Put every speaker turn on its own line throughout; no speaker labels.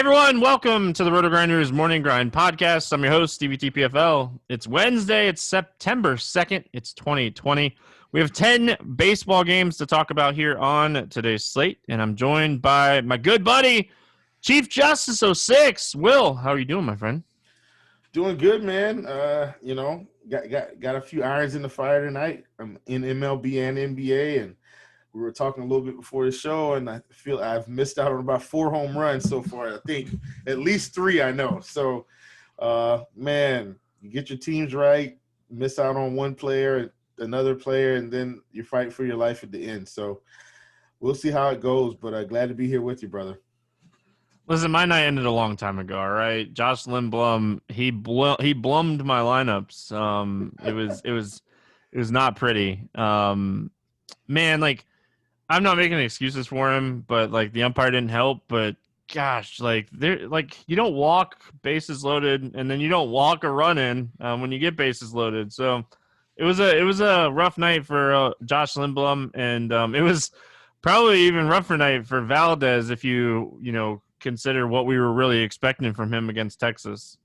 Everyone, welcome to the RotoGrinders Morning Grind Podcast. I'm your host, Stevietpfl. It's Wednesday. It's September 2nd. It's 2020. We have 10 baseball games to talk about here on today's slate, and I'm joined by my good buddy, ChiefJustice06. Will, how are you doing, my friend?
Doing good, man. Got a few irons in the fire tonight. I'm in MLB and NBA, and we were talking a little bit before the show, and I feel I've missed out on about 4 home runs so far. I think at least 3 I know. So, man, you get your teams right, miss out on one player, another player, and then you fight for your life at the end. So we'll see how it goes, but glad to be here with you, brother.
Listen, my night ended a long time ago, all right? Josh Lindblom, he blummed my lineups. It was not pretty. Man, like, I'm not making excuses for him, but like the umpire didn't help. But gosh, like you don't walk bases loaded, and then you don't walk a run in when you get bases loaded. So it was a rough night for Josh Lindblom, and it was probably even rougher night for Valdez if you consider what we were really expecting from him against Texas.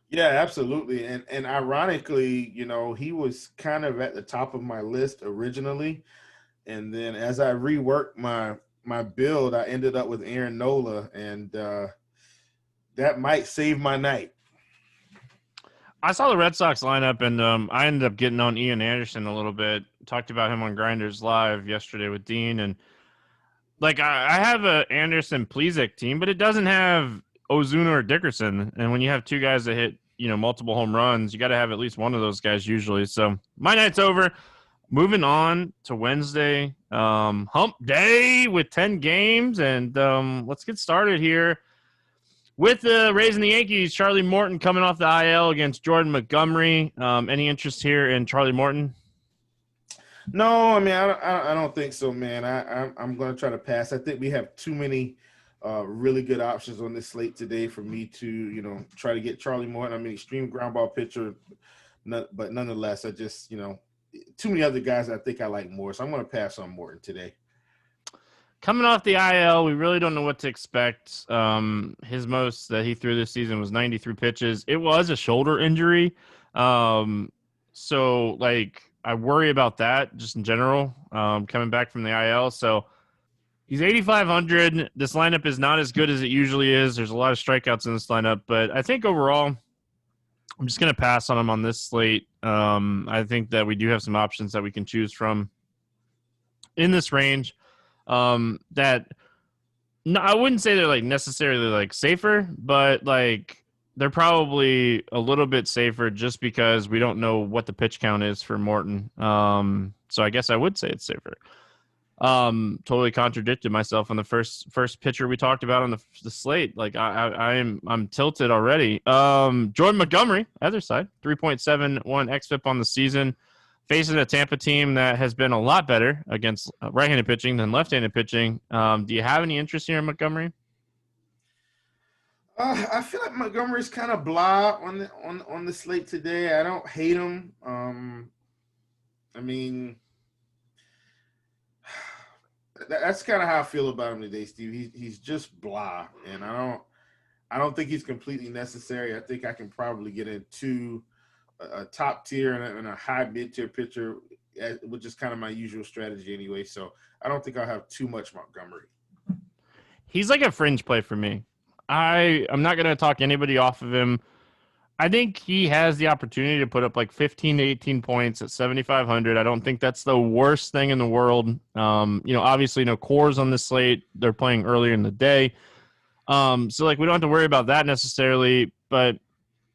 Yeah, absolutely. And ironically, he was kind of at the top of my list originally. And then as I reworked my build, I ended up with Aaron Nola, and that might save my night.
I saw the Red Sox lineup, and I ended up getting on Ian Anderson a little bit. Talked about him on Grinders Live yesterday with Dean, and like I have a Anderson Plesac team, but it doesn't have Ozuna or Dickerson. And when you have 2 guys that hit multiple home runs, you got to have at least one of those guys usually. So my night's over. Moving on to Wednesday, hump day with 10 games, and let's get started here with the Rays and the Yankees. Charlie Morton coming off the IL against Jordan Montgomery. Any interest here in Charlie Morton?
No, I mean I don't think so, man. I'm going to try to pass. I think we have too many really good options on this slate today for me to try to get Charlie Morton. I'm an extreme ground ball pitcher, but nonetheless, I just too many other guys I think I like more, so I'm going to pass on Morton today.
Coming off the IL, we really don't know what to expect. His most that he threw this season was 93 pitches. It was a shoulder injury, so like I worry about that just in general, coming back from the IL. So he's 8,500. This lineup is not as good as it usually is. There's a lot of strikeouts in this lineup, but I think overall I'm just going to pass on him on this slate. I think that we do have some options that we can choose from in this range that I wouldn't say they're like necessarily like safer, but like they're probably a little bit safer just because we don't know what the pitch count is for Morton. So I guess I would say it's safer. Totally contradicted myself on the first pitcher we talked about on the slate. Like I'm tilted already. Jordan Montgomery, other side, 3.71 xFIP on the season, facing a Tampa team that has been a lot better against right-handed pitching than left-handed pitching. Do you have any interest here in Montgomery?
I feel like Montgomery's kind of blah on the slate today. I don't hate him. I mean, that's kind of how I feel about him today, Steve. He's just blah, and I don't think he's completely necessary. I think I can probably get into a top tier and a high mid tier pitcher, which is kind of my usual strategy anyway. So I don't think I'll have too much Montgomery.
He's like a fringe play for me. I'm not going to talk anybody off of him. I think he has the opportunity to put up like 15 to 18 points at 7,500. I don't think that's the worst thing in the world. Obviously no cores on this slate. They're playing earlier in the day. So like we don't have to worry about that necessarily. But,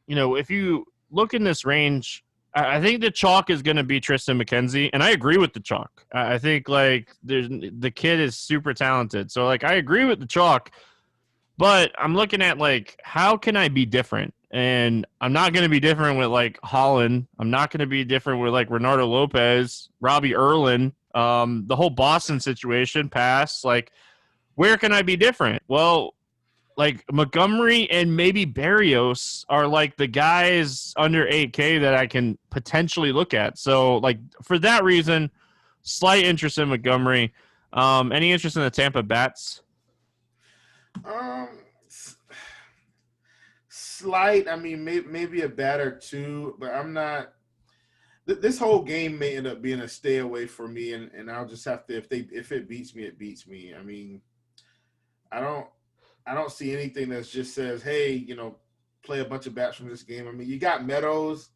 if you look in this range, I think the chalk is going to be Tristan McKenzie. And I agree with the chalk. I think like the kid is super talented. So like I agree with the chalk. But I'm looking at like how can I be different? And I'm not going to be different with, like, Holland. I'm not going to be different with, like, Reynaldo Lopez, Robbie Erlin, the whole Boston situation, pass. Like, where can I be different? Well, like, Montgomery and maybe Berrios are, like, the guys under 8K that I can potentially look at. So, like, for that reason, slight interest in Montgomery. Any interest in the Tampa Bats?
slight. I mean, maybe a bat or two, but I'm not. This whole game may end up being a stay away for me, and I'll just have to if it beats me, it beats me. I mean, I don't see anything that just says, hey, play a bunch of bats from this game. I mean, you got Meadows,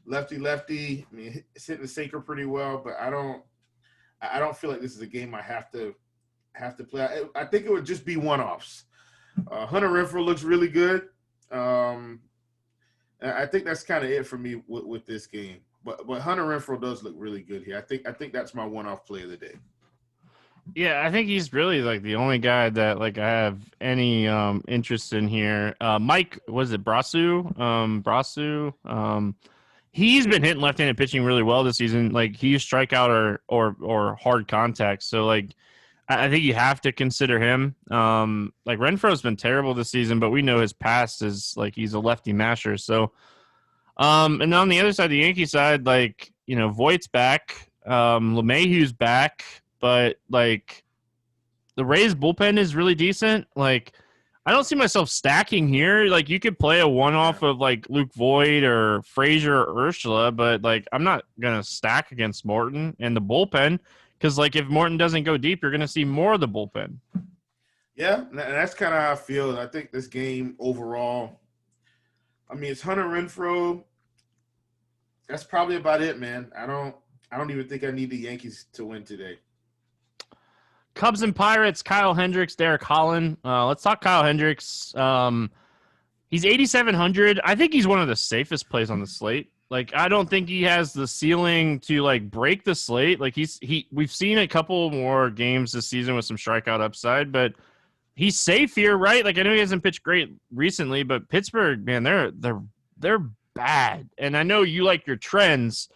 lefty. I mean, it's hitting the sinker pretty well, but I don't feel like this is a game I have to play. I think it would just be one-offs. Hunter Renfroe looks really good. I think that's kind of it for me with this game. But Hunter Renfroe does look really good here. I think that's my one-off play of the day.
Yeah, I think he's really like the only guy that like I have any interest in here. Mike, was it Brasu? He's been hitting left-handed pitching really well this season. Like he's strikeout or hard contact. So like I think you have to consider him. Like Renfroe's been terrible this season, but we know his past is like he's a lefty masher. So and on the other side, the Yankee side, like, Voigt's back, LeMahieu's back, but like the Rays bullpen is really decent. Like I don't see myself stacking here. Like you could play a one-off of like Luke Voigt or Frazier or Ursula, but like I'm not going to stack against Morton and the bullpen because like if Morton doesn't go deep, you're going to see more of the bullpen.
Yeah, and that's kind of how I feel. I think this game overall, I mean, it's Hunter Renfroe. That's probably about it, man. I don't even think I need the Yankees to win today.
Cubs and Pirates, Kyle Hendricks, Derek Holland. Let's talk Kyle Hendricks. He's 8,700. I think he's one of the safest plays on the slate. Like, I don't think he has the ceiling to like break the slate. Like we've seen a couple more games this season with some strikeout upside, but he's safe here, right? Like I know he hasn't pitched great recently, but Pittsburgh, man, they're bad. And I know you like your trends.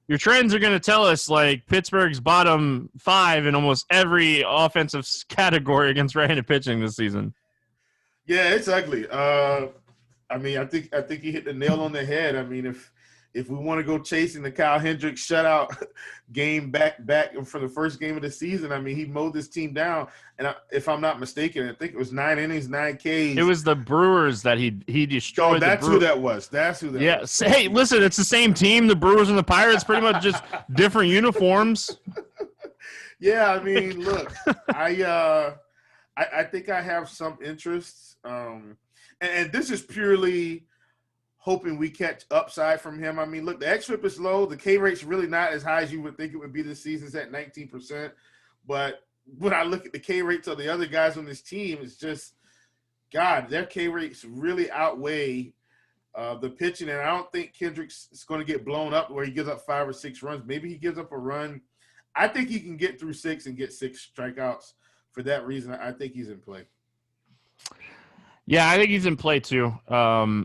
Your trends are going to tell us like Pittsburgh's bottom 5 in almost every offensive category against right-handed pitching this season.
Yeah, it's ugly. I mean, I think you hit the nail on the head. I mean, if we want to go chasing the Kyle Hendricks shutout game back for the first game of the season, I mean, he mowed this team down. And if I'm not mistaken, I think it was 9 innings, 9 Ks.
It was the Brewers that he destroyed.
Oh, that's who that was. That's who that was.
Yeah. Hey, listen, it's the same team, the Brewers and the Pirates, pretty much just different uniforms.
Yeah, I mean, look, I think I have some interest. And this is purely hoping we catch upside from him. I mean, look, the xFIP is low. The K rate's really not as high as you would think it would be this season. It's at 19%. But when I look at the K rates of the other guys on this team, it's just, God, their K rates really outweigh the pitching. And I don't think Kendricks is going to get blown up where he gives up 5 or 6 runs. Maybe he gives up a run. I think he can get through 6 and get 6 strikeouts. For that reason, I think he's in play.
Yeah, I think he's in play too.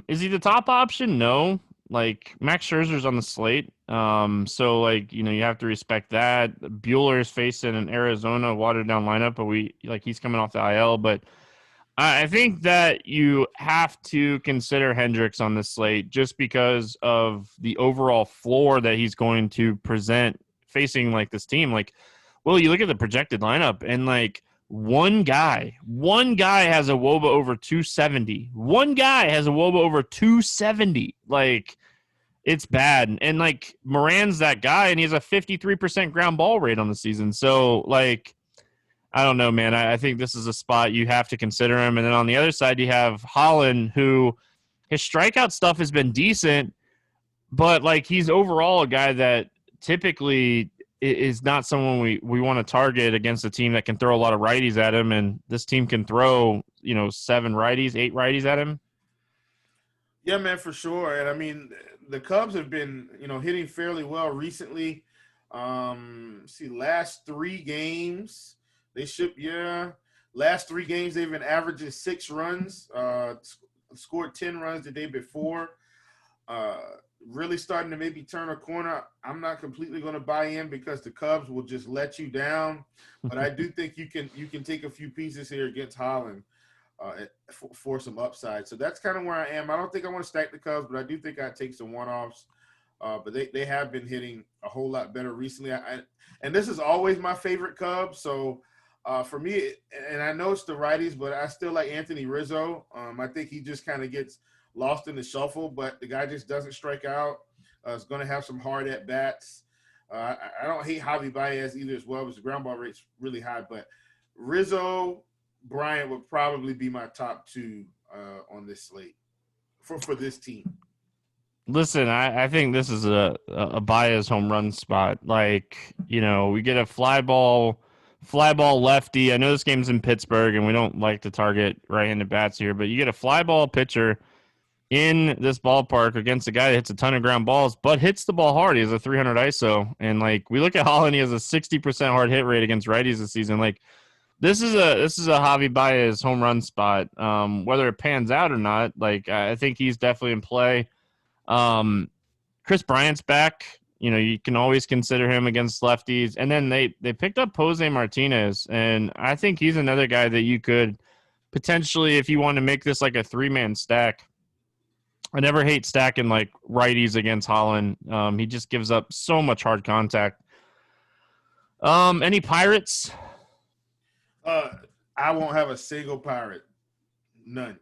Is he the top option? No. Like Max Scherzer's on the slate. So like, you have to respect that. Buehler's facing an Arizona watered down lineup, but he's coming off the IL, but I think that you have to consider Hendricks on the slate just because of the overall floor that he's going to present facing like this team. Like, well, you look at the projected lineup and like, one guy has a WOBA over 270. One guy has a WOBA over 270. Like, it's bad. And, like, Moran's that guy, and he has a 53% ground ball rate on the season. So, like, I don't know, man. I think this is a spot you have to consider him. And then on the other side, you have Holland, who his strikeout stuff has been decent, but, like, he's overall a guy that typically – is not someone we want to target against a team that can throw a lot of righties at him, and this team can throw 7 righties, 8 righties at him.
Yeah, man, for sure. And I mean, the Cubs have been hitting fairly well recently. Last 3 games last 3 games they've been averaging 6 runs. Scored 10 runs the day before. Really starting to maybe turn a corner. I'm not completely going to buy in because the Cubs will just let you down, but I do think you can take a few pieces here against Holland for some upside. So that's kind of where I am. I don't think I want to stack the Cubs, but I do think I'd take some one-offs. But they have been hitting a whole lot better recently. And this is always my favorite Cubs. So for me, and I know it's the righties, but I still like Anthony Rizzo. I think he just kind of gets lost in the shuffle, but the guy just doesn't strike out. Is going to have some hard at bats. I don't hate Javi Baez either as well, because the ground ball rate's really high. But Rizzo, Bryant would probably be my top two on this slate for this team.
Listen, I think this is a Baez home run spot. Like, we get a fly ball lefty. I know this game's in Pittsburgh, and we don't like to target right-handed bats here, but you get a fly ball pitcher in this ballpark against a guy that hits a ton of ground balls, but hits the ball hard. He has a 300 ISO. And like, we look at Holland, he has a 60% hard hit rate against righties this season. Like, this is a Javi Baez home run spot. Whether it pans out or not, like, I think he's definitely in play. Chris Bryant's back. You can always consider him against lefties. And then they picked up Jose Martinez, and I think he's another guy that you could potentially, if you want to make this like a 3-man stack. I never hate stacking like righties against Holland. He just gives up so much hard contact. Any Pirates?
I won't have a single Pirate. None.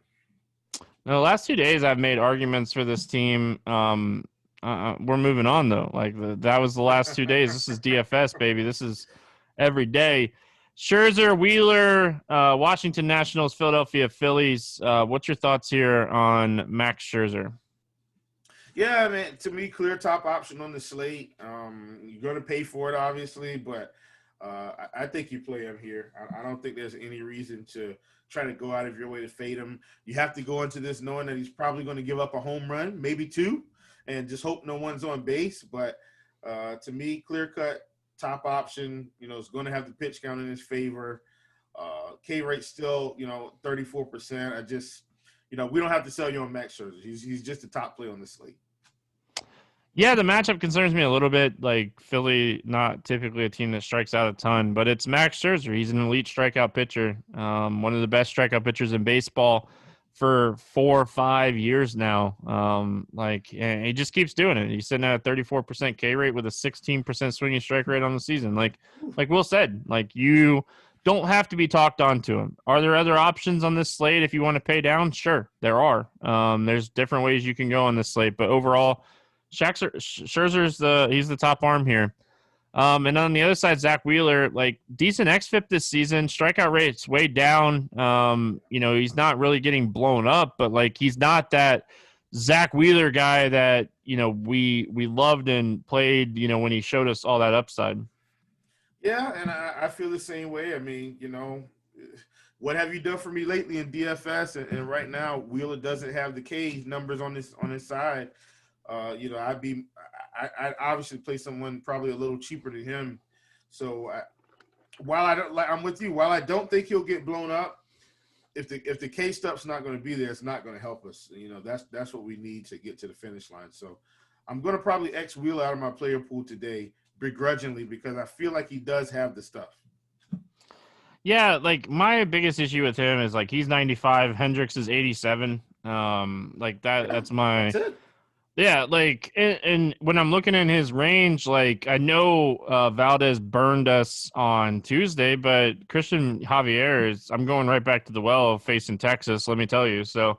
No, the last 2 days I've made arguments for this team. We're moving on though. Like that was the last 2 days. This is DFS, baby. This is every day. Scherzer, Wheeler, Washington Nationals, Philadelphia Phillies. What's your thoughts here on Max Scherzer?
Yeah, man, to me, clear top option on the slate. You're going to pay for it, obviously, but I think you play him here. I don't think there's any reason to try to go out of your way to fade him. You have to go into this knowing that he's probably going to give up a home run, maybe two, and just hope no one's on base. But to me, clear-cut top option, is going to have the pitch count in his favor. K rate still, 34%. I just, we don't have to sell you on Max Scherzer. He's just a top play on the slate.
Yeah, the matchup concerns me a little bit. Like Philly, not typically a team that strikes out a ton, but it's Max Scherzer. He's an elite strikeout pitcher, one of the best strikeout pitchers in baseball for 4 or 5 years now. And he just keeps doing it. He's sitting at a 34% K rate with a 16% swinging strike rate on the season. Like Will said, like you don't have to be talked on to him. Are there other options on this slate if you want to pay down? Sure, there are. There's different ways you can go on this slate, but overall, Scherzer's he's the top arm here. And on the other side, Zach Wheeler, like decent xFIP this season. Strikeout rate's way down. He's not really getting blown up, but like he's not that Zach Wheeler guy that we loved and played. When he showed us all that upside.
Yeah, and I feel the same way. I mean, what have you done for me lately in DFS? And right now, Wheeler doesn't have the K numbers on his side. I'd obviously play someone probably a little cheaper than him. So I'm with you. While I don't think he'll get blown up, if the K stuff's not going to be there, it's not going to help us. That's what we need to get to the finish line. So I'm going to probably X Wheeler out of my player pool today, begrudgingly, because I feel like he does have the stuff.
Yeah, like my biggest issue with him is like he's 95, Hendricks is 87. That's my.
That's it.
Yeah, like, and when I'm looking in his range, like, I know Valdez burned us on Tuesday, but Christian Javier I'm going right back to the well facing Texas, let me tell you. So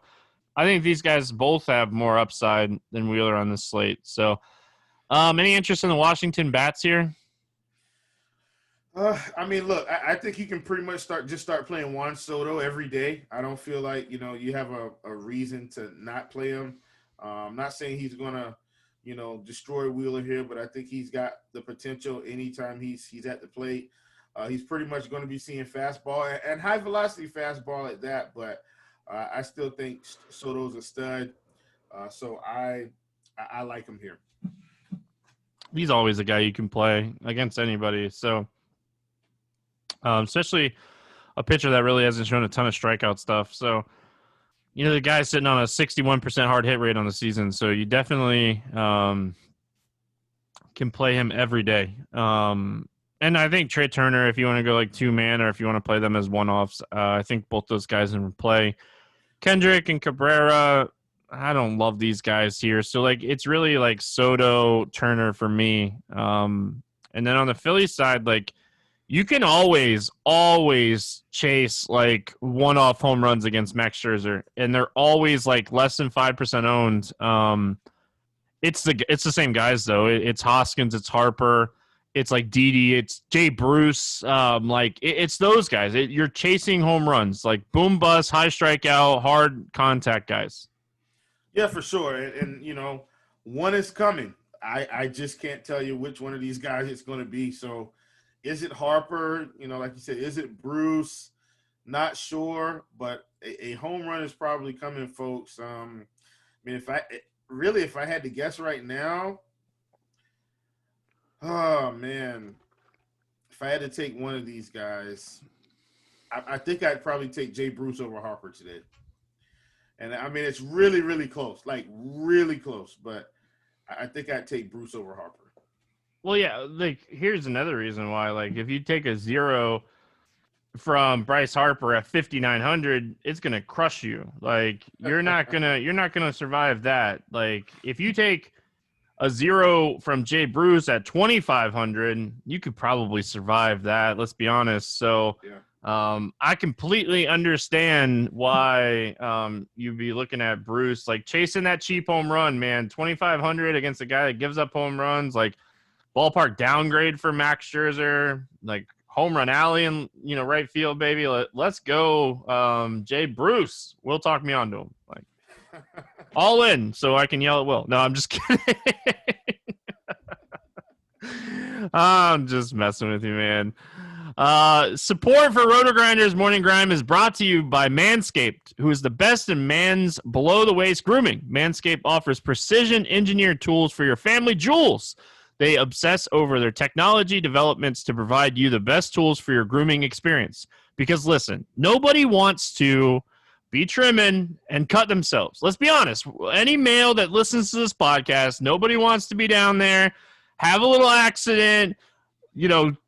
I think these guys both have more upside than Wheeler on this slate. So any interest in the Washington bats here?
Look, I think you can pretty much start playing Juan Soto every day. I don't feel like, you have a reason to not play him. I'm not saying he's going to, destroy Wheeler here, but I think he's got the potential anytime he's at the plate. He's pretty much going to be seeing fastball and high velocity fastball at that, but I still think Soto's a stud. So I like him here.
He's always a guy you can play against anybody. So especially a pitcher that really hasn't shown a ton of strikeout stuff. So, the guy's sitting on a 61% hard hit rate on the season, so you definitely can play him every day. And I think Trey Turner, if you want to go like 2-man or if you want to play them as one-offs, I think both those guys in play. Kendrick and Cabrera, I don't love these guys here. So, like, it's really like Soto, Turner for me. And then on the Phillies side, like, you can always chase like one-off home runs against Max Scherzer, and they're always like less than 5% owned. It's the same guys though. It's Hoskins, it's Harper, it's like Didi, it's Jay Bruce. It's those guys. You're chasing home runs, like boom bust, high strikeout, hard contact guys.
Yeah, for sure. And you know, one is coming. I just can't tell you which one of these guys it's going to be. So is it Harper? You know, like you said, is it Bruce? Not sure, but a home run is probably coming, folks. I mean, if I had to guess right now, oh man, if I had to take one of these guys, I think I'd probably take Jay Bruce over Harper today. And I mean, it's really, really close, like really close, but I think I'd take Bruce over Harper.
Well, yeah, like here's another reason why. Like, if you take a 0 from Bryce Harper at 5,900, it's gonna crush you. Like, you're not gonna survive that. Like, if you take a 0 from Jay Bruce at 2,500, you could probably survive that. Let's be honest. So,
Yeah.
I completely understand why you'd be looking at Bruce, like chasing that cheap home run, man. 2,500 against a guy that gives up home runs, like ballpark downgrade for Max Scherzer, like home run alley in right field, baby. Let's go, Jay Bruce. Will talk me onto him, like all in, so I can yell at Will. No, I'm just kidding. I'm just messing with you, man. Support for RotoGrinders Morning Grime is brought to you by Manscaped, who is the best in man's below-the-waist grooming. Manscaped offers precision-engineered tools for your family jewels. They obsess over their technology developments to provide you the best tools for your grooming experience. Because, listen, nobody wants to be trimming and cut themselves. Let's be honest. Any male that listens to this podcast, nobody wants to be down there, have a little accident,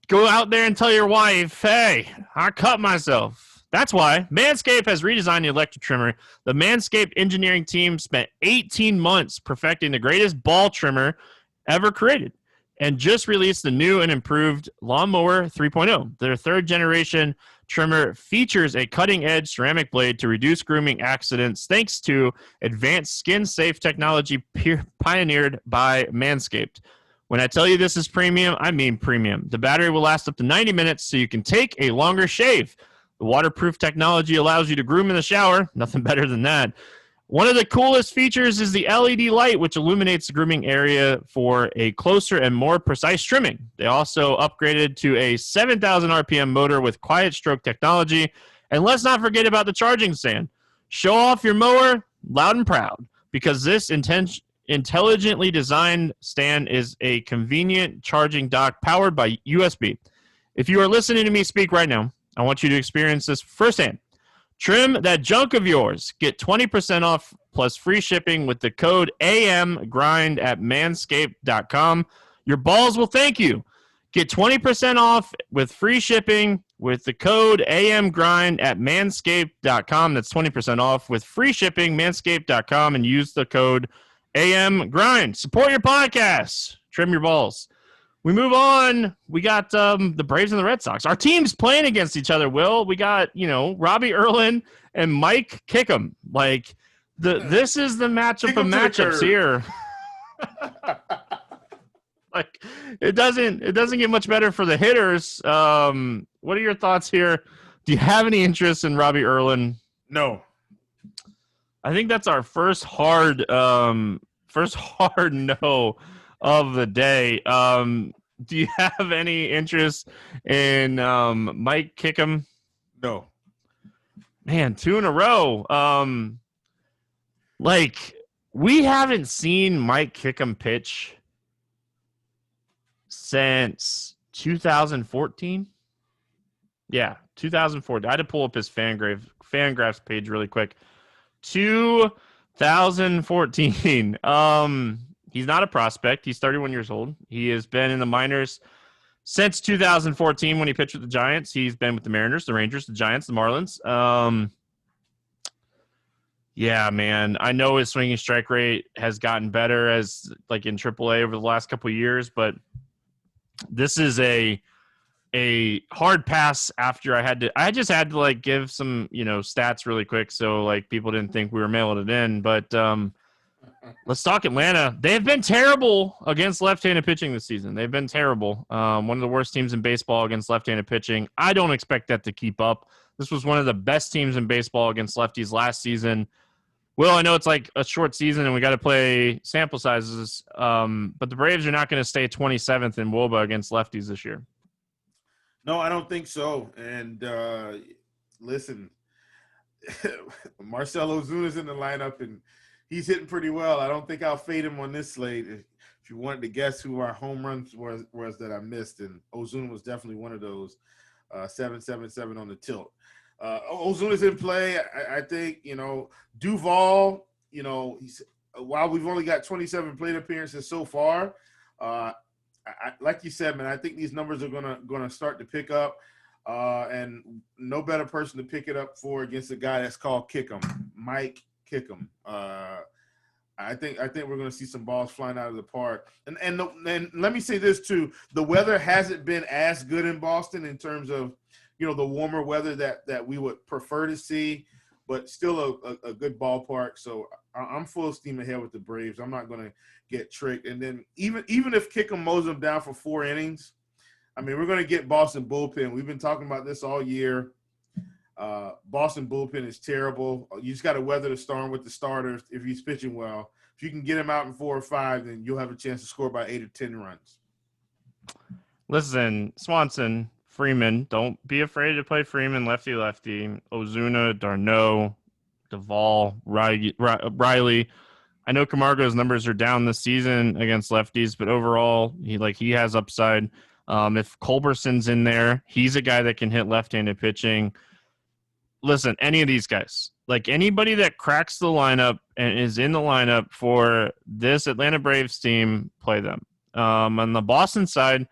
go out there and tell your wife, hey, I cut myself. That's why Manscaped has redesigned the electric trimmer. The Manscaped engineering team spent 18 months perfecting the greatest ball trimmer ever created and just released the new and improved Lawnmower 3.0. Their third-generation trimmer features a cutting-edge ceramic blade to reduce grooming accidents thanks to advanced skin-safe technology pioneered by Manscaped. When I tell you this is premium, I mean premium. The battery will last up to 90 minutes, so you can take a longer shave. The waterproof technology allows you to groom in the shower. Nothing better than that. One of the coolest features is the LED light, which illuminates the grooming area for a closer and more precise trimming. They also upgraded to a 7,000 RPM motor with quiet stroke technology. And let's not forget about the charging stand. Show off your mower loud and proud, because this intelligently designed stand is a convenient charging dock powered by USB. If you are listening to me speak right now, I want you to experience this firsthand. Trim that junk of yours. Get 20% off plus free shipping with the code AMGRIND at manscaped.com. Your balls will thank you. Get 20% off with free shipping with the code AMGRIND at manscaped.com. That's 20% off with free shipping, manscaped.com, and use the code AMGrind. Support your podcast. Trim your balls. We move on. We got the Braves and the Red Sox. Our team's playing against each other, Will. We got, Robbie Erlin and Mike Kickham. Like, this is the matchup of matchups here. Like, it doesn't get much better for the hitters. What are your thoughts here? Do you have any interest in Robbie Erlin?
No.
I think that's our first hard no of the day. Do you have any interest in Mike Kickham?
No.
Man, 2 in a row. We haven't seen Mike Kickham pitch since 2014. Yeah, 2014. I had to pull up his Fangraphs page really quick. 2014. He's not a prospect. He's 31 years old. He has been in the minors since 2014 when he pitched with the Giants. He's been with the Mariners, the Rangers, the Giants, the Marlins. Yeah, man. I know his swinging strike rate has gotten better as like in AAA over the last couple of years, but this is a a hard pass after I just had to like give some, stats really quick. So like people didn't think we were mailing it in, but let's talk Atlanta. They've been terrible against left-handed pitching this season. They've been terrible. One of the worst teams in baseball against left-handed pitching. I don't expect that to keep up. This was one of the best teams in baseball against lefties last season. Well, I know it's like a short season and we got to play sample sizes, but the Braves are not going to stay 27th in WOBA against lefties this year.
No, I don't think so. And listen, Marcell Ozuna's in the lineup, and he's hitting pretty well. I don't think I'll fade him on this slate. If you wanted to guess who our home runs was that I missed, and Ozuna was definitely one of those. 777 on the tilt. Ozuna's in play. I think, Duvall, while we've only got 27 plate appearances so far, like you said, man, I think these numbers are gonna start to pick up, and no better person to pick it up for against a guy that's called Kickham, Mike Kickham. I think we're gonna see some balls flying out of the park. And let me say this too: the weather hasn't been as good in Boston in terms of the warmer weather that we would prefer to see, but still a good ballpark. So I'm full steam ahead with the Braves. I'm not going to get tricked. And then even if Kickham mows them down for 4 innings, I mean, we're going to get Boston bullpen. We've been talking about this all year. Boston bullpen is terrible. You just got to weather the storm with the starters if he's pitching well. If you can get him out in 4 or 5, then you'll have a chance to score by 8 or 10 runs.
Listen, Swanson, Freeman, don't be afraid to play Freeman, lefty, Ozuna, Darno, Duvall, Riley. I know Camargo's numbers are down this season against lefties, but overall, he has upside. If Culberson's in there, he's a guy that can hit left-handed pitching. Listen, any of these guys, like anybody that cracks the lineup and is in the lineup for this Atlanta Braves team, play them. On the Boston side,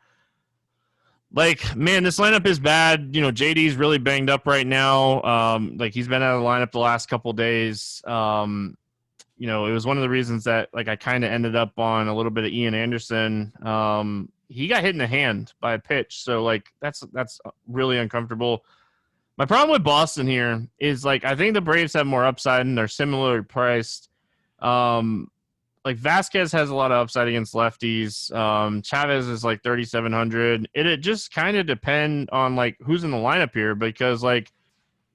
man, this lineup is bad. JD's really banged up right now. He's been out of the lineup the last couple of days. It was one of the reasons that I kind of ended up on a little bit of Ian Anderson. He got hit in the hand by a pitch, so that's really uncomfortable. My problem with Boston here is I think the Braves have more upside and they're similarly priced. Vasquez has a lot of upside against lefties. Chavez is 3,700. It just kind of depend on who's in the lineup here, because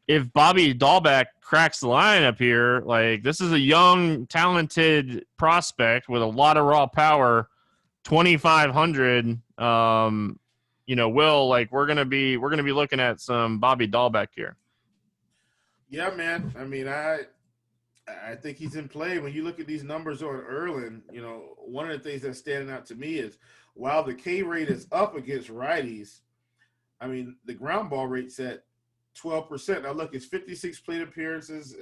if Bobby Dahlbeck cracks the lineup here, this is a young, talented prospect with a lot of raw power, 2,500. We're gonna be looking at some Bobby Dahlbeck here.
Yeah, man. I mean, I think he's in play. When you look at these numbers on Erlin, one of the things that's standing out to me is while the K rate is up against righties, I mean, the ground ball rate's at 12%. Now, look, it's 56 plate appearances,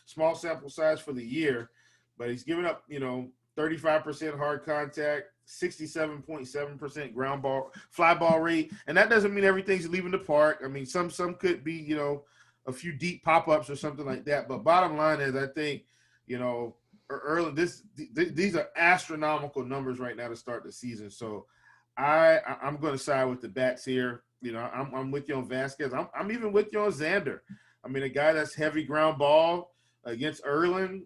small sample size for the year, but he's given up, 35% hard contact, 67.7% ground ball, fly ball rate. And that doesn't mean everything's leaving the park. I mean, some could be, a few deep pop-ups or something like that. But bottom line is, I think, early these are astronomical numbers right now to start the season. So I'm going to side with the bats here. I'm with you on Vasquez. I'm even with you on Xander. I mean, a guy that's heavy ground ball against Erlin,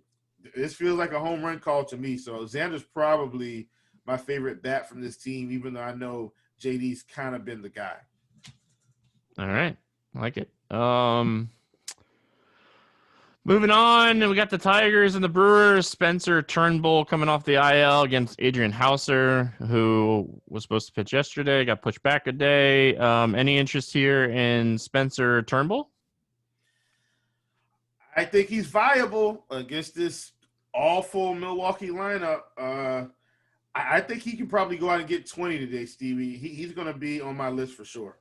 this feels like a home run call to me. So Xander's probably my favorite bat from this team, even though I know JD's kind of been the guy.
All right. I like it. Moving on, we got the Tigers and the Brewers. Spencer Turnbull coming off the IL against Adrian Hauser, who was supposed to pitch yesterday, got pushed back a day. Any interest here in Spencer Turnbull?
I think he's viable against this awful Milwaukee lineup. I think he can probably go out and get 20 today, Stevie. He's going to be on my list for sure.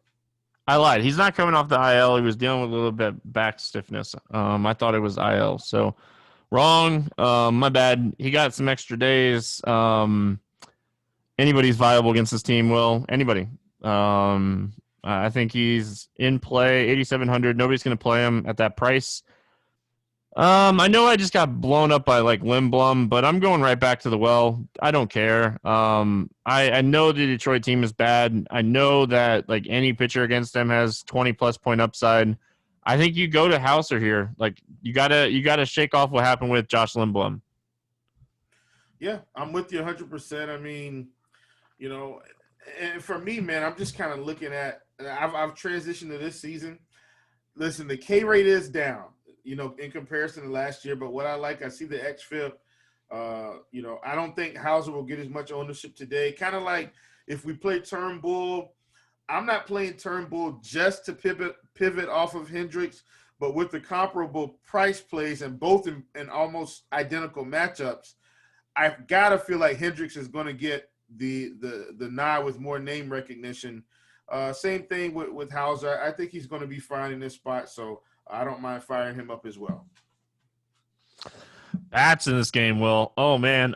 I lied. He's not coming off the IL. He was dealing with a little bit back stiffness. I thought it was IL. So wrong. My bad. He got some extra days. Anybody's viable against this team, Will. Anybody. I think he's in play, 8,700. Nobody's going to play him at that price. I know I just got blown up by like Lindblom, but I'm going right back to the well. I don't care. I know the Detroit team is bad. I know that like any pitcher against them has 20+ point upside. I think you go to Hauser here. Like you gotta shake off what happened with Josh Lindblom.
Yeah, I'm with you 100%. I mean, you know, and for me, man, I'm just kind of looking at. I've transitioned to this season. Listen, the K rate is down, in comparison to last year. But what I see the XFIP. I don't think Hauser will get as much ownership today. Kind of like if we play Turnbull, I'm not playing Turnbull just to pivot off of Hendricks, but with the comparable price plays and both in almost identical matchups, I've got to feel like Hendricks is going to get the nod with more name recognition. Same thing with Hauser. I think he's going to be fine in this spot, so I don't mind firing him up as well.
Bats in this game, Will. Oh man.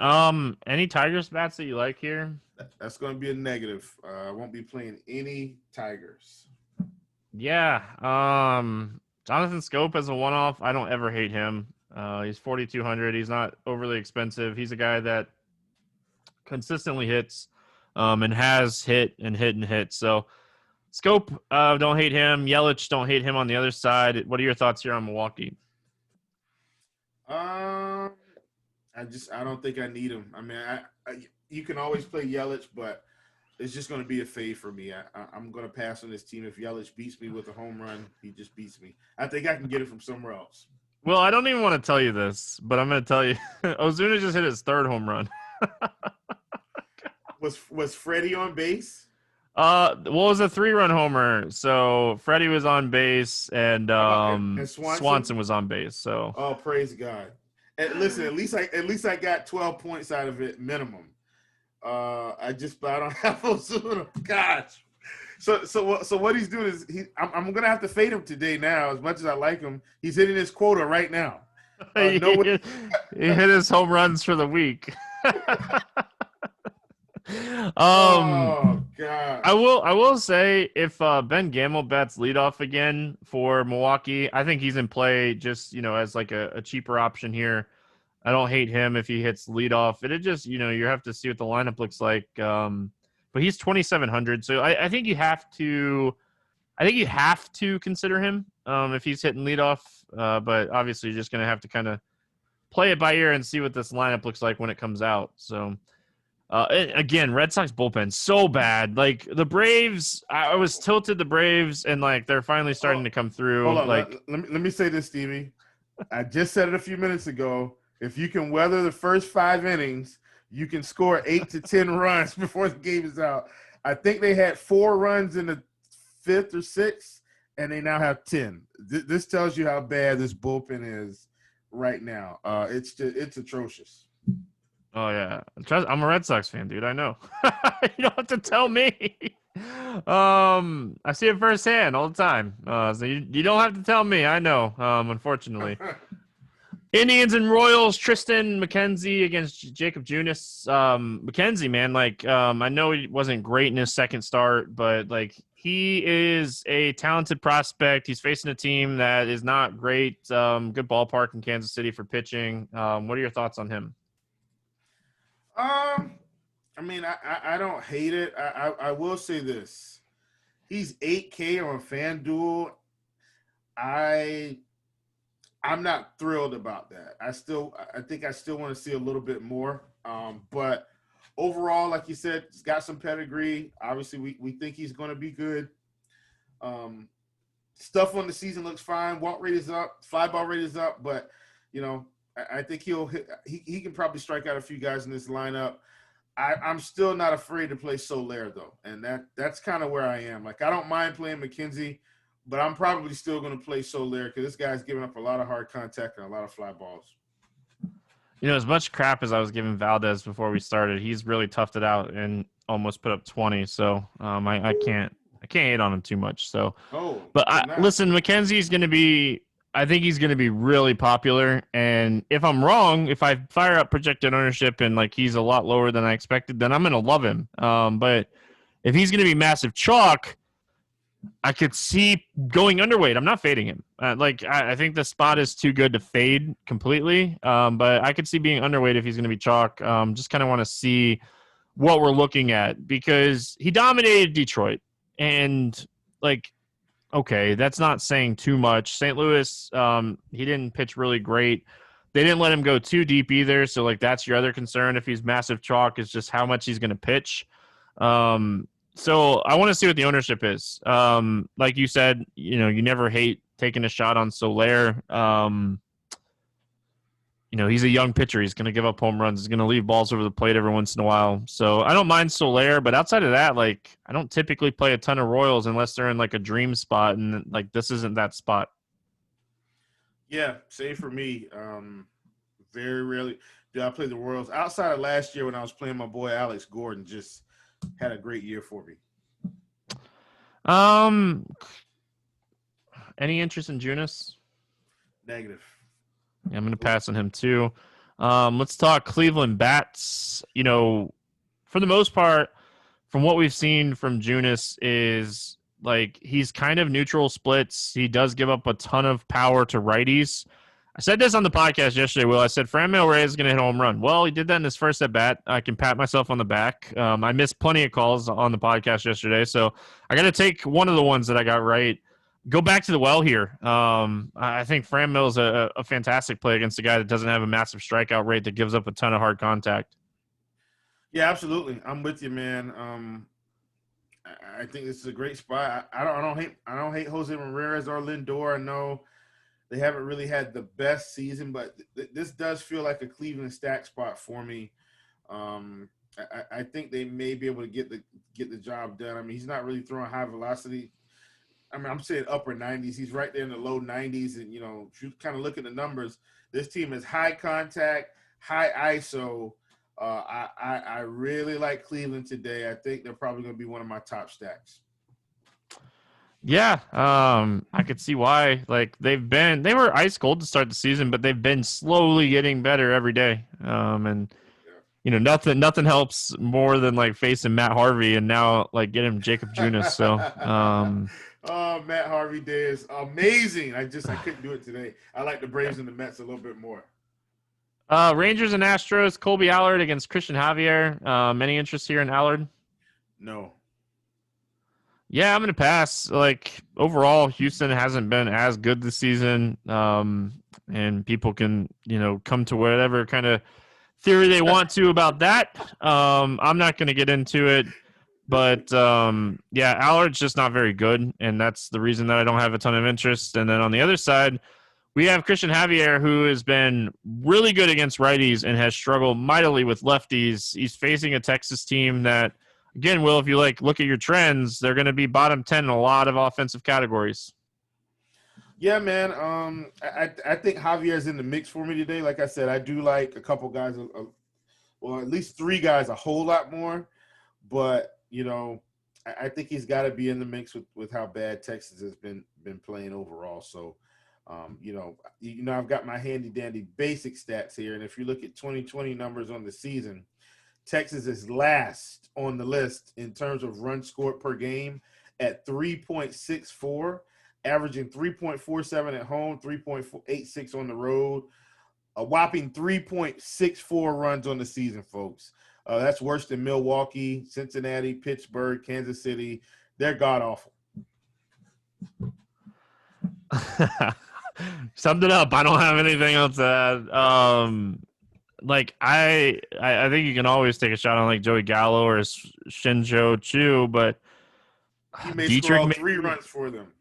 Any Tigers bats that you like here?
That's going to be a negative. I won't be playing any Tigers.
Yeah. Jonathan Scope as a one-off. I don't ever hate him. He's 4,200. He's not overly expensive. He's a guy that consistently hits, and has hit and hit and hit. So Scope, don't hate him. Yelich, don't hate him on the other side. What are your thoughts here on Milwaukee?
I don't think I need him. I mean, you can always play Yelich, but it's just going to be a fade for me. I'm going to pass on this team. If Yelich beats me with a home run, he just beats me. I think I can get it from somewhere else.
Well, I don't even want to tell you this, but I'm going to tell you. Ozuna just hit his third home run.
Was Freddie on base?
Well, it was a 3-run homer. So Freddie was on base, and Swanson was on base. So
praise God. And listen, at least I got 12 points out of it minimum. I don't have Ozuna. Gosh. So what he's doing is I'm gonna have to fade him today now. As much as I like him, he's hitting his quota right now.
He hit his home runs for the week.
Oh God!
I will say if Ben Gamel bats leadoff again for Milwaukee, I think he's in play just as like a cheaper option here. I don't hate him if he hits leadoff. It just you have to see what the lineup looks like. But he's 2,700, so I think you have to. I think you have to consider him if he's hitting leadoff. But obviously, you're just going to have to kind of play it by ear and see what this lineup looks like when it comes out. So. Again, Red Sox bullpen so bad. Like the Braves, I was tilted the Braves, and like they're finally starting to come through.
Hold on,
like
let me say this, Stevie. I just said it a few minutes ago. If you can weather the first 5 innings, you can score 8 to 10 runs before the game is out. I think they had 4 runs in the 5th or 6th, and they now have 10. This tells you how bad this bullpen is right now. It's atrocious.
Oh yeah, I'm a Red Sox fan, dude. I know. You don't have to tell me. I see it firsthand all the time. So you don't have to tell me. I know. Unfortunately, Indians and Royals. Tristan McKenzie against Jacob Junis. McKenzie, man, like I know he wasn't great in his second start, but like he is a talented prospect. He's facing a team that is not great. Good ballpark in Kansas City for pitching. What are your thoughts on him?
I mean, I don't hate it. I will say this. He's 8K on FanDuel. I'm not thrilled about that. I think I still want to see a little bit more. But overall, like you said, he's got some pedigree. Obviously, we think he's going to be good. Stuff on the season looks fine. Walk rate is up. Fly ball rate is up. But, I think he can probably strike out a few guys in this lineup. I'm still not afraid to play Soler, though, and that's kind of where I am. Like, I don't mind playing McKenzie, but I'm probably still going to play Soler because this guy's giving up a lot of hard contact and a lot of fly balls.
As much crap as I was giving Valdez before we started, he's really toughed it out and almost put up 20. So I can't hate on him too much. So, listen, McKenzie's going to be. I think he's going to be really popular, and if I'm wrong, if I fire up projected ownership and like he's a lot lower than I expected, then I'm going to love him. But if he's going to be massive chalk, I could see going underweight. I'm not fading him. I think the spot is too good to fade completely. But I could see being underweight if he's going to be chalk. Just kind of want to see what we're looking at because he dominated Detroit. And, like, okay, that's not saying too much. St. Louis, he didn't pitch really great. They didn't let him go too deep either. So, like, that's your other concern if he's massive chalk is just how much he's going to pitch. So I want to see what the ownership is. Like you said, you never hate taking a shot on Soler. He's a young pitcher. He's going to give up home runs. He's going to leave balls over the plate every once in a while. So I don't mind Soler, but outside of that, like I don't typically play a ton of Royals unless they're in like a dream spot, and like this isn't that spot.
Yeah, same for me. Very rarely do I play the Royals. Outside of last year when I was playing my boy Alex Gordon, just had a great year for me.
Any interest in Junis?
Negative.
Yeah, I'm going to pass on him too. Let's talk Cleveland bats. For the most part, from what we've seen from Junis is like he's kind of neutral splits. He does give up a ton of power to righties. I said this on the podcast yesterday, Will. I said Framil Reyes is going to hit a home run. Well, he did that in his first at-bat. I can pat myself on the back. I missed plenty of calls on the podcast yesterday, so I got to take one of the ones that I got right. Go back to the well here. I think Framil is a fantastic play against a guy that doesn't have a massive strikeout rate that gives up a ton of hard contact.
Yeah, absolutely. I'm with you, man. I think this is a great spot. I don't hate Jose Ramirez or Lindor. I know they haven't really had the best season, but this does feel like a Cleveland stack spot for me. I think they may be able to get the job done. I mean, he's not really throwing high velocity. I mean, I'm saying upper 90s. He's right there in the low 90s, and if you kind of look at the numbers, this team is high contact, high ISO. I really like Cleveland today. I think they're probably going to be one of my top stacks.
Yeah, I could see why. Like they were ice cold to start the season, but they've been slowly getting better every day. And nothing helps more than like facing Matt Harvey and now like get him Jacob Junis. So,
oh, Matt Harvey Day is amazing. I couldn't do it today. I like the Braves and the Mets a little bit more.
Rangers and Astros, Colby Allard against Christian Javier. Any interest here in Allard?
No.
Yeah, I'm going to pass. Like, overall, Houston hasn't been as good this season, and people can, come to whatever kind of theory they want to about that. I'm not going to get into it, but, Allard's just not very good, and that's the reason that I don't have a ton of interest. And then on the other side, we have Christian Javier, who has been really good against righties and has struggled mightily with lefties. He's facing a Texas team that, again, Will, if you look at your trends, they're going to be bottom 10 in a lot of offensive categories.
Yeah, man. I think Javier's in the mix for me today. Like I said, I do like a couple guys, well, at least three guys a whole lot more. But, I think he's got to be in the mix with how bad Texas has been playing overall. So, I've got my handy-dandy basic stats here. And if you look at 2020 numbers on the season, Texas is last on the list in terms of runs scored per game at 3.64, averaging 3.47 at home, 3.86 on the road, a whopping 3.64 runs on the season, folks. That's worse than Milwaukee, Cincinnati, Pittsburgh, Kansas City. They're god-awful.
Summed it up. I don't have anything else to add. I think you can always take a shot on like Joey Gallo or Shinjo Chu, but
he may score all 3 runs for them.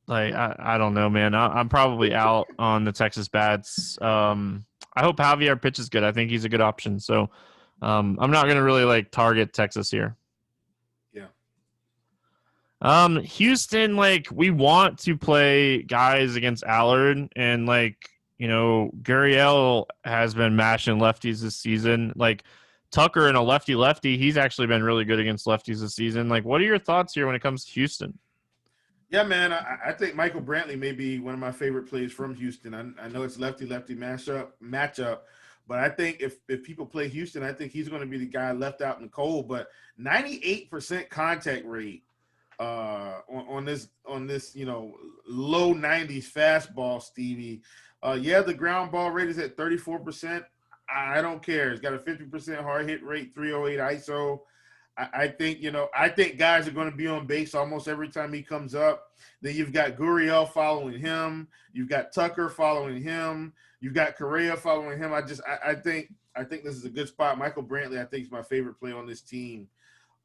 Like I don't know, man. I'm probably out on the Texas bats. I hope Javier pitches good. I think he's a good option. So I'm not gonna really target Texas here. Houston, we want to play guys against Allard, and Gurriel has been mashing lefties this season. Tucker and a lefty, he's actually been really good against lefties this season. What are your thoughts here when it comes to Houston?
Yeah, man, I think Michael Brantley may be one of my favorite plays from Houston. I know it's lefty-lefty matchup, but I think if people play Houston, I think he's going to be the guy left out in the cold. But 98% contact rate on this low 90s fastball, Stevie. The ground ball rate is at 34%. I don't care. It's got a 50% hard hit rate, 308 ISO. I think guys are going to be on base almost every time he comes up. Then you've got Gurriel following him. You've got Tucker following him. You've got Correa following him. I think this is a good spot. Michael Brantley, I think, is my favorite play on this team.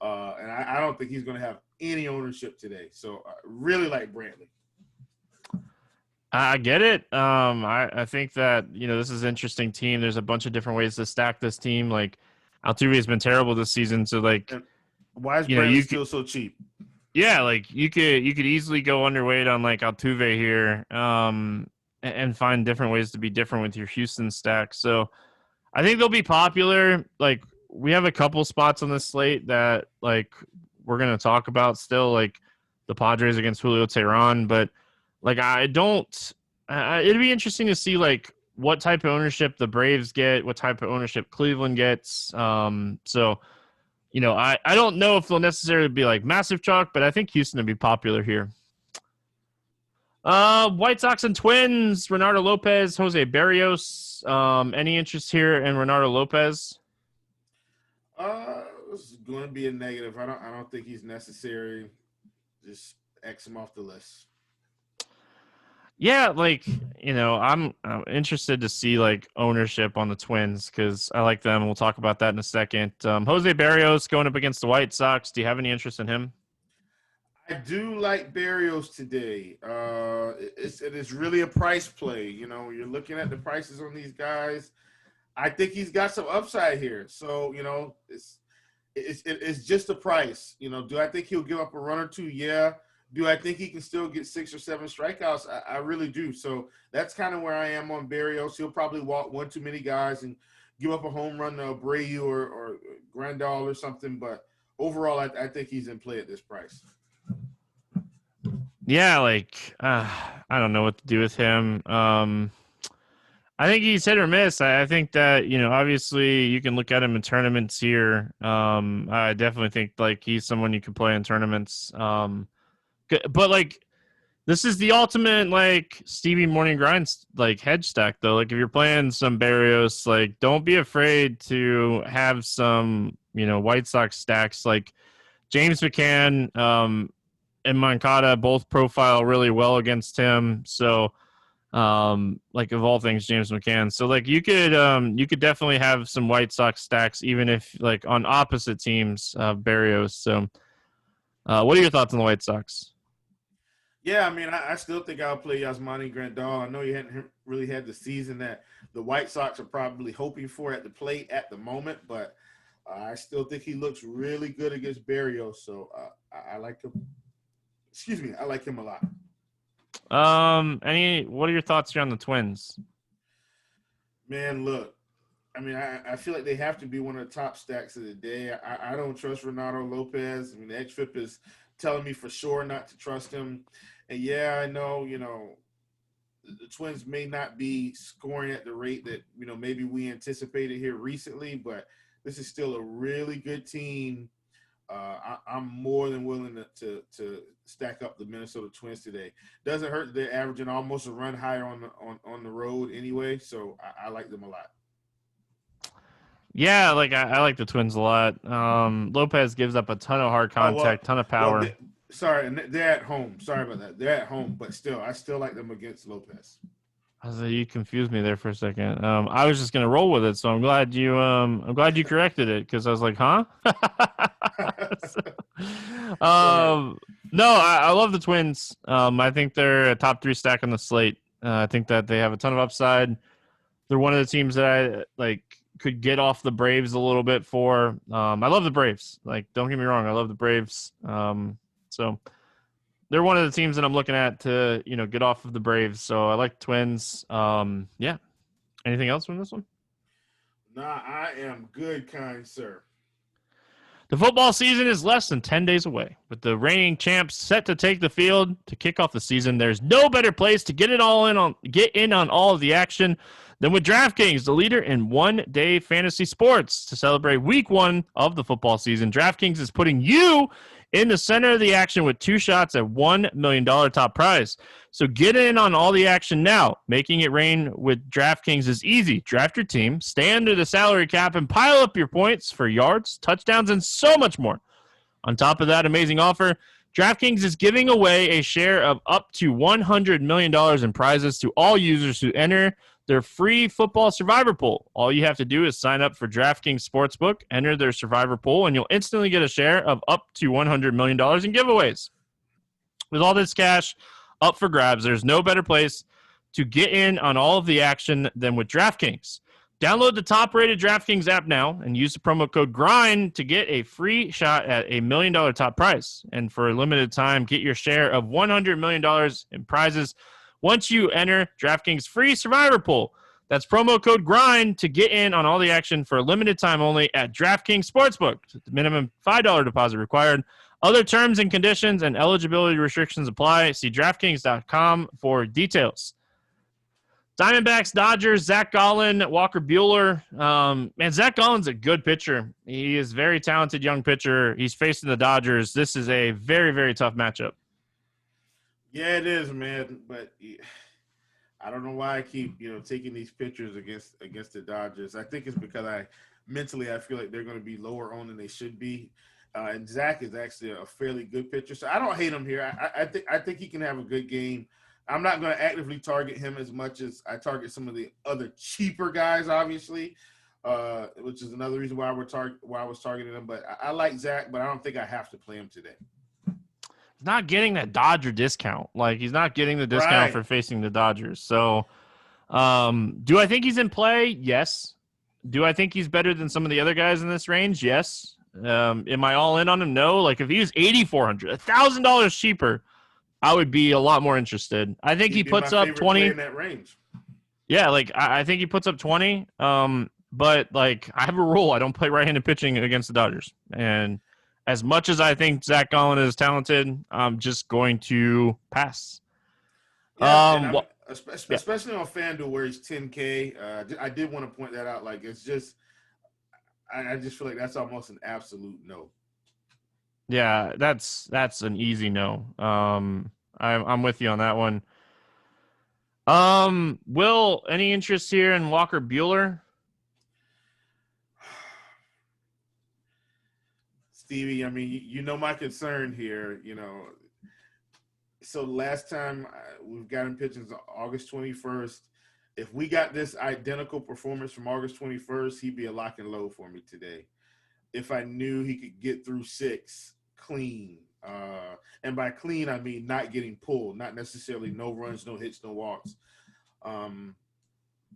And I don't think he's going to have any ownership today. So I really like Brantley.
I get it. I think that, this is an interesting team. There's a bunch of different ways to stack this team. Like, Altuve has been terrible this season. So, like,
and why is Brantley still so cheap?
Yeah, like, you could easily go underweight on, like, Altuve here and find different ways to be different with your Houston stack. So, I think they'll be popular. Like, we have a couple spots on this slate that, like, we're going to talk about still, like the Padres against Julio Teheran. But, like, it'd be interesting to see, like, what type of ownership the Braves get, what type of ownership Cleveland gets. So, I don't know if they'll necessarily be, like, massive chalk, but I think Houston would be popular here. White Sox and Twins, Renato Lopez, Jose Barrios. Any interest here in Renato Lopez?
This is going to be a negative. I don't think he's necessary. Just X him off the list.
Yeah, like, I'm interested to see, like, ownership on the Twins because I like them. We'll talk about that in a second. Jose Barrios going up against the White Sox. Do you have any interest in him?
I do like Barrios today. It is really a price play. You're looking at the prices on these guys. I think he's got some upside here. So, it's just a price. Do I think he'll give up a run or two? Yeah. Do I think he can still get 6 or 7 strikeouts? I really do. So that's kind of where I am on Barrios. He'll probably walk one too many guys and give up a home run to Abreu or Grandal or something. But overall, I think he's in play at this price.
Yeah, like, I don't know what to do with him. I think he's hit or miss. I think that, obviously you can look at him in tournaments here. I definitely think, like, he's someone you can play in tournaments. But, like, this is the ultimate, like, Stevie morning grind, like, hedge stack, though. Like, if you're playing some Barrios, like, don't be afraid to have some, White Sox stacks. Like, James McCann and Moncada both profile really well against him. So, like, of all things, James McCann. So, like, you could definitely have some White Sox stacks, even if, like, on opposite teams, Barrios. So, what are your thoughts on the White Sox?
Yeah, I mean, I still think I'll play Yasmani Grandal. I know you hadn't really had the season that the White Sox are probably hoping for at the plate at the moment, but I still think he looks really good against Barrios. So I like him. Excuse me, I like him a lot.
What are your thoughts here on the Twins?
Man, look, I mean, I feel like they have to be one of the top stacks of the day. I don't trust Renato Lopez. I mean, the XFIP is telling me for sure not to trust him. And yeah, I know, the Twins may not be scoring at the rate that, maybe we anticipated here recently, but this is still a really good team. I'm more than willing to stack up the Minnesota Twins today. Doesn't hurt that they're averaging almost a run higher on the road anyway, so I like them a lot.
Yeah, like, I like the Twins a lot. Lopez gives up a ton of hard contact, ton of power.
And they're at home. Sorry about that. They're at home, but still, I still like them against Lopez.
I was like, you confused me there for a second. I was just gonna roll with it, so I'm glad you corrected it because I was like, huh? No, I love the Twins. I think they're a top 3 stack on the slate. I think that they have a ton of upside. They're one of the teams that I could get off the Braves a little bit for. I love the Braves. Like, don't get me wrong, I love the Braves. So they're one of the teams that I'm looking at to, get off of the Braves. So I like Twins. Yeah. Anything else from this one?
Nah, I am good, kind sir.
The football season is less than 10 days away. With the reigning champs set to take the field to kick off the season, there's no better place to get in on all of the action than with DraftKings, the leader in one-day fantasy sports. To celebrate week 1 of the football season, DraftKings is putting you in the center of the action with 2 shots at $1 million top prize. So get in on all the action now. Making it rain with DraftKings is easy. Draft your team, stay under the salary cap, and pile up your points for yards, touchdowns, and so much more. On top of that amazing offer, DraftKings is giving away a share of up to $100 million in prizes to all users who enter their free football survivor pool. All you have to do is sign up for DraftKings Sportsbook, enter their survivor pool, and you'll instantly get a share of up to $100 million in giveaways. With all this cash up for grabs, there's no better place to get in on all of the action than with DraftKings. Download the top-rated DraftKings app now and use the promo code GRIND to get a free shot at $1 million top prize. And for a limited time, get your share of $100 million in prizes once you enter DraftKings free survivor pool. That's promo code GRIND to get in on all the action for a limited time only at DraftKings Sportsbook. The minimum $5 deposit required. Other terms and conditions and eligibility restrictions apply. See DraftKings.com for details. Diamondbacks, Dodgers, Zach Gallen, Walker Buehler. Man, Zach Gallen's a good pitcher. He is a very talented young pitcher. He's facing the Dodgers. This is a very, very tough matchup.
Yeah, it is, man. But I don't know why I keep, taking these pitchers against the Dodgers. I think it's because I feel like they're going to be lower on than they should be. And Zach is actually a fairly good pitcher, so I don't hate him here. I think he can have a good game. I'm not going to actively target him as much as I target some of the other cheaper guys, obviously, which is another reason why I was targeting him. But I like Zach, but I don't think I have to play him today.
He's not getting that Dodger discount. Like, he's not getting the discount for facing the Dodgers. So, do I think he's in play? Yes. Do I think he's better than some of the other guys in this range? Yes. Am I all in on him? No. Like, if he was $8,400, $1,000 cheaper, I would be a lot more interested. I think he puts up 20
in that range.
Yeah, like I think he puts up 20. But like I have a rule: I don't play right-handed pitching against the Dodgers. And as much as I think Zach Gallen is talented, I'm just going to pass.
Yeah, especially on FanDuel where he's 10K. I did want to point that out. Like it's just, I just feel like that's almost an absolute no.
Yeah, that's an easy no. I'm with you on that one. Will, any interest here in Walker Buehler?
Stevie, I mean, my concern here, So last time we've got him pitching August 21st. If we got this identical performance from August 21st, he'd be a lock and load for me today. If I knew he could get through 6 clean, and by clean, I mean not getting pulled, not necessarily no runs, no hits, no walks.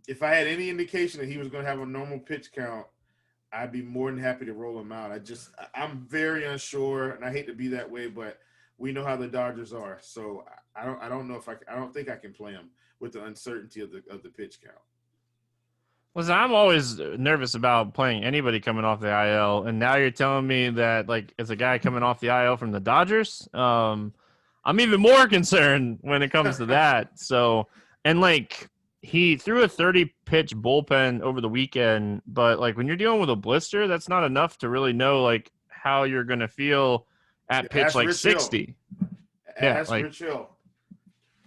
If I had any indication that he was going to have a normal pitch count, I'd be more than happy to roll him out. I'm very unsure, and I hate to be that way, but we know how the Dodgers are. So I don't think I can play him with the uncertainty of the pitch count.
Listen, I'm always nervous about playing anybody coming off the IL, and now you're telling me that like it's a guy coming off the IL from the Dodgers. I'm even more concerned when it comes to that. So, and like he threw a 30-pitch bullpen over the weekend, but like when you're dealing with a blister, that's not enough to really know like how you're going to feel at pitch like 60.
Yeah, like chill.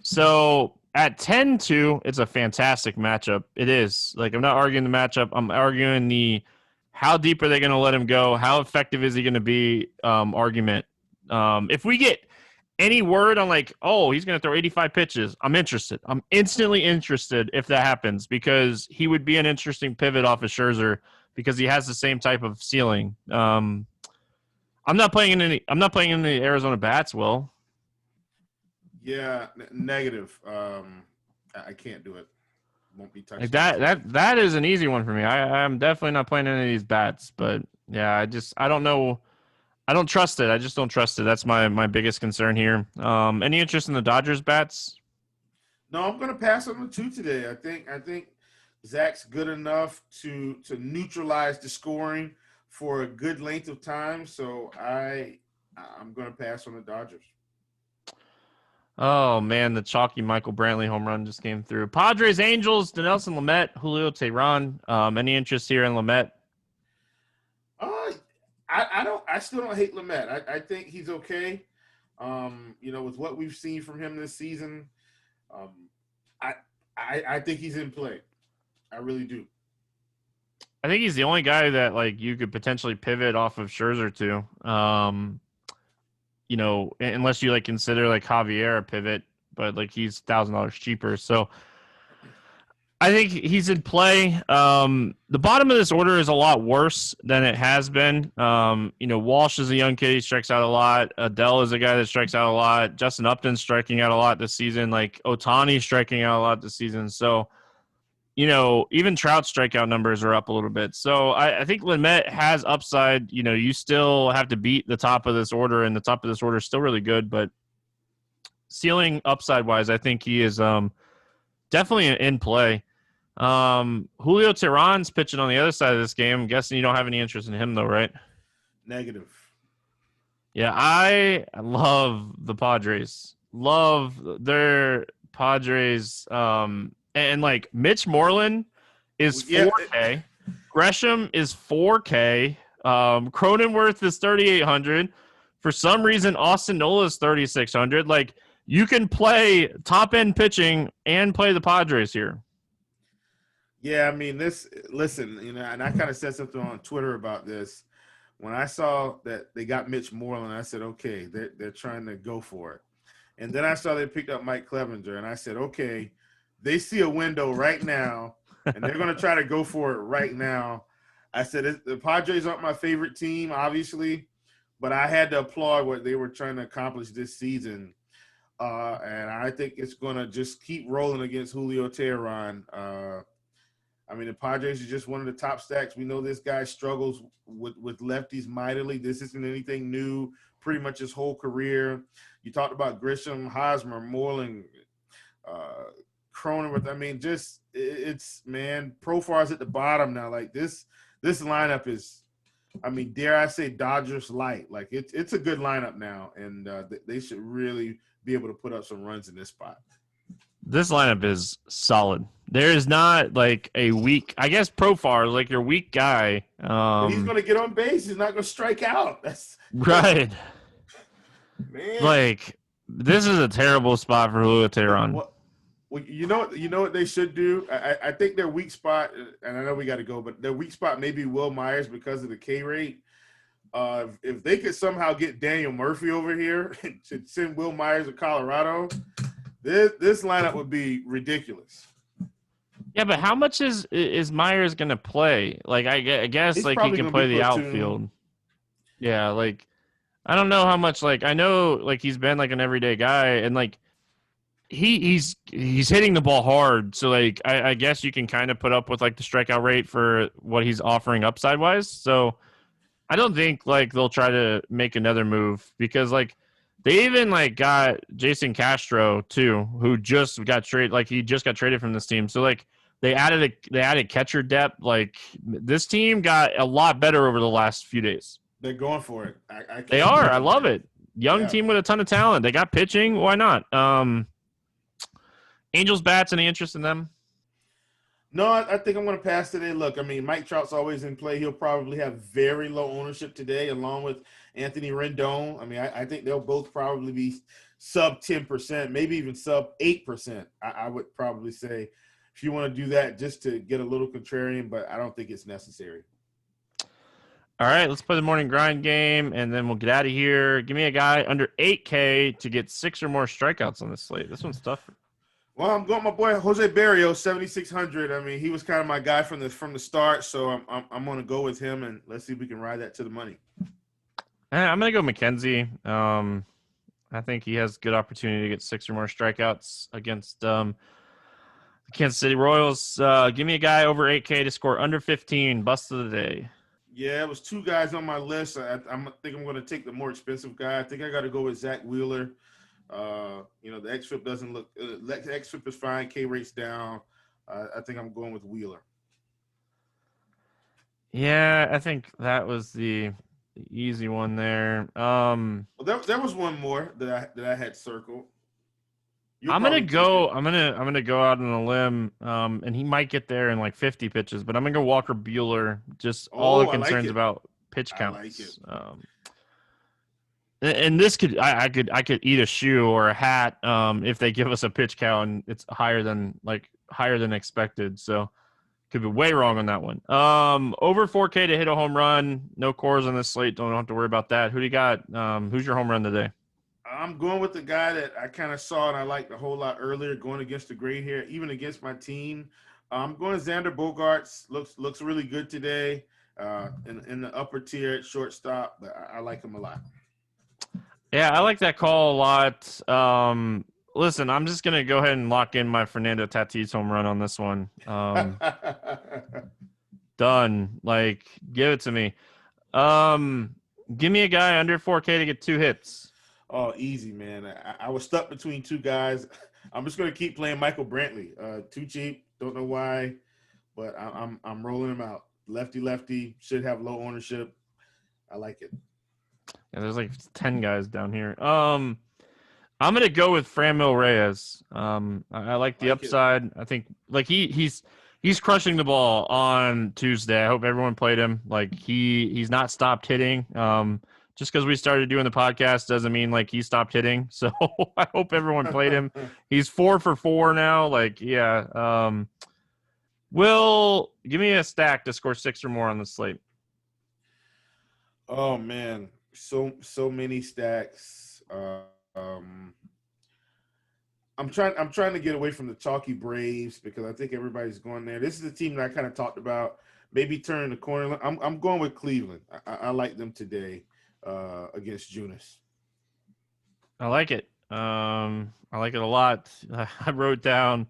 So at 10-2, it's a fantastic matchup. It is. Like, I'm not arguing the matchup. I'm arguing how deep are they going to let him go? How effective is he going to be argument. If we get any word on like, oh, he's going to throw 85 pitches, I'm interested. I'm instantly interested if that happens because he would be an interesting pivot off of Scherzer because he has the same type of ceiling. I'm not playing in the Arizona bats, Will.
Yeah, negative. I can't do it. Won't be touching.
Like that is an easy one for me. I'm definitely not playing any of these bats, but yeah, I don't know. I don't trust it. I just don't trust it. That's my biggest concern here. Any interest in the Dodgers bats?
No, I'm gonna pass on the 2 today. I think Zach's good enough to neutralize the scoring for a good length of time. So I'm gonna pass on the Dodgers.
Oh, man, the chalky Michael Brantley home run just came through. Padres, Angels, Dinelson Lamet, Julio Teheran. Any interest here in Lamet?
I still don't hate Lamet. I think he's okay. With what we've seen from him this season, I I think he's in play. I really do.
I think he's the only guy that like you could potentially pivot off of Scherzer to. Unless you like consider like Javier a pivot, but like he's $1,000 cheaper. So I think he's in play. The bottom of this order is a lot worse than it has been. Walsh is a young kid. He strikes out a lot. Adele is a guy that strikes out a lot. Justin Upton's striking out a lot this season. Like Ohtani's striking out a lot this season. So, even Trout's strikeout numbers are up a little bit. So I think Lamet has upside. You still have to beat the top of this order, and the top of this order is still really good. But ceiling upside-wise, I think he is definitely in play. Julio Teheran's pitching on the other side of this game. I'm guessing you don't have any interest in him, though, right?
Negative.
Yeah, I love the Padres. Love their Padres. And like Mitch Moreland is 4K. Gresham is 4K. Cronenworth is 3,800. For some reason, Austin Nola is 3,600. Like, you can play top-end pitching and play the Padres here.
Yeah, I mean, listen, and I kind of said something on Twitter about this. When I saw that they got Mitch Moreland, I said, okay, they're trying to go for it. And then I saw they picked up Mike Clevenger, and I said, okay, they see a window right now, and they're going to try to go for it right now. I said, the Padres aren't my favorite team, obviously, but I had to applaud what they were trying to accomplish this season. And I think it's going to just keep rolling against Julio Teheran. The Padres are just one of the top stacks. We know this guy struggles with lefties mightily. This isn't anything new, pretty much his whole career. You talked about Grisham, Hosmer, Moreland, Cronenworth. Profar's at the bottom now. Like this lineup is, dare I say Dodgers light. Like it's a good lineup now, and they should really be able to put up some runs in this spot.
This lineup is solid. There is not like a weak. I guess Profar is like your weak guy.
He's going to get on base. He's not going to strike out. That's
right.
Man,
like this is a terrible spot for Julio Teheran.
Well, you know what they should do. I think their weak spot, and I know we got to go, but their weak spot may be Will Myers because of the K rate. If they could somehow get Daniel Murphy over here to send Will Myers to Colorado, this lineup would be ridiculous. Yeah,
but how much is Myers going to play? Like, I guess he's like he can play the outfield. Yeah, like I don't know how much. Like I know like he's been like an everyday guy, and like he's hitting the ball hard. So like I guess you can kind of put up with like the strikeout rate for what he's offering upside wise. So I don't think like they'll try to make another move because like. They even like got Jason Castro too, who just got traded. Like he just got traded from this team. So like they added catcher depth. Like this team got a lot better over the last few days.
They're going for it.
They are. I love it. Young team with a ton of talent. They got pitching. Why not? Angels bats. Any interest in them?
No, I think I'm going to pass today. Look, Mike Trout's always in play. He'll probably have very low ownership today, along with Anthony Rendon. I think they'll both probably be sub 10%, maybe even sub 8%. I would probably say if you want to do that just to get a little contrarian, but I don't think it's necessary.
All right, let's play the morning grind game, and then we'll get out of here. Give me a guy under 8K to get 6 or more strikeouts on this slate. This one's tough.
Well, I'm going my boy Jose Barrios, 7,600. He was kind of my guy from the start, so I'm going to go with him, and let's see if we can ride that to the money.
I'm going to go McKenzie. I think he has good opportunity to get 6 or more strikeouts against the Kansas City Royals. Give me a guy over 8K to score under 15. Bust of the day.
Yeah, it was 2 guys on my list. I think I'm going to take the more expensive guy. I think I got to go with Zach Wheeler. The xFIP doesn't look. xFIP is fine. K rate's down. I think I'm going with Wheeler.
Yeah, I think that was the easy one there.
Well, there was one more that I had circled.
I'm gonna go out on a limb, and he might get there in like 50 pitches, but I'm gonna go Walker Buehler. Just all the concerns about pitch
I like
counts.
it.
And this I could eat a shoe or a hat if they give us a pitch count and it's higher than expected. So could be way wrong on that one. Over 4K to hit a home run. No cores on this slate. Don't have to worry about that. Who do you got? Who's your home run today?
I'm going with the guy that I kind of saw and I liked a whole lot earlier, going against the gray hair, even against my team. I'm going Xander Bogaerts. Looks really good today in the upper tier at shortstop, but I like him a lot.
Yeah, I like that call a lot. Listen, I'm just going to go ahead and lock in my Fernando Tatis home run on this one. Done. Like, give it to me. Give me a guy under 4K to get 2 hits.
Oh, easy, man. I was stuck between 2 guys. I'm just going to keep playing Michael Brantley. Too cheap. Don't know why, but I'm rolling him out. Lefty, should have low ownership. I like it.
Yeah, there's like 10 guys down here. I'm gonna go with Framil Reyes. I like the upside. I think like he's crushing the ball on Tuesday. I hope everyone played him. Like he's not stopped hitting. Just because we started doing the podcast doesn't mean like he stopped hitting. So I hope everyone played him. He's 4 for 4 now. Like yeah. Will give me a stack to score 6 or more on the slate.
Oh man. So many stacks. I'm trying to get away from the chalky Braves because I think everybody's going there. This is the team that I kind of talked about. Maybe turning the corner. I'm going with Cleveland. I like them today against Junis.
I like it. I like it a lot. I wrote down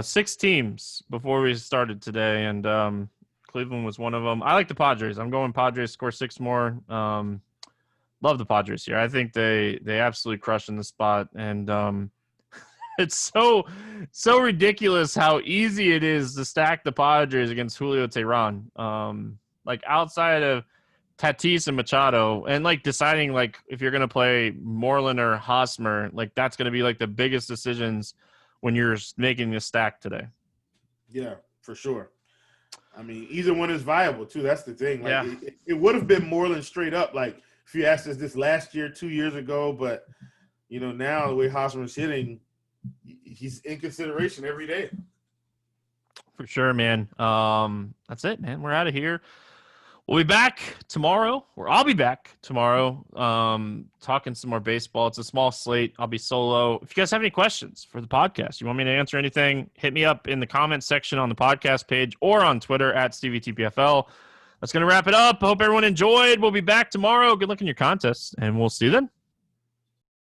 6 teams before we started today, and Cleveland was one of them. I like the Padres. I'm going Padres score 6 more. Love the Padres here. I think they absolutely crush in the spot, and it's so ridiculous how easy it is to stack the Padres against Julio Teheran. Like outside of Tatis and Machado, and like deciding like if you're gonna play Moreland or Hosmer, like that's gonna be like the biggest decisions when you're making this stack today.
Yeah, for sure. I mean, either one is viable too. That's the thing. Like
Yeah.
it would have been Moreland straight up. Like if you asked us this last year, 2 years ago, but now the way Hosmer's hitting, he's in consideration every day.
For sure, man. That's it, man. We're out of here. We'll be back tomorrow, or I'll be back tomorrow, talking some more baseball. It's a small slate. I'll be solo. If you guys have any questions for the podcast, you want me to answer anything, hit me up in the comments section on the podcast page or on Twitter at Stevietpfl. That's going to wrap it up. I hope everyone enjoyed. We'll be back tomorrow. Good luck in your contests, and we'll see you then.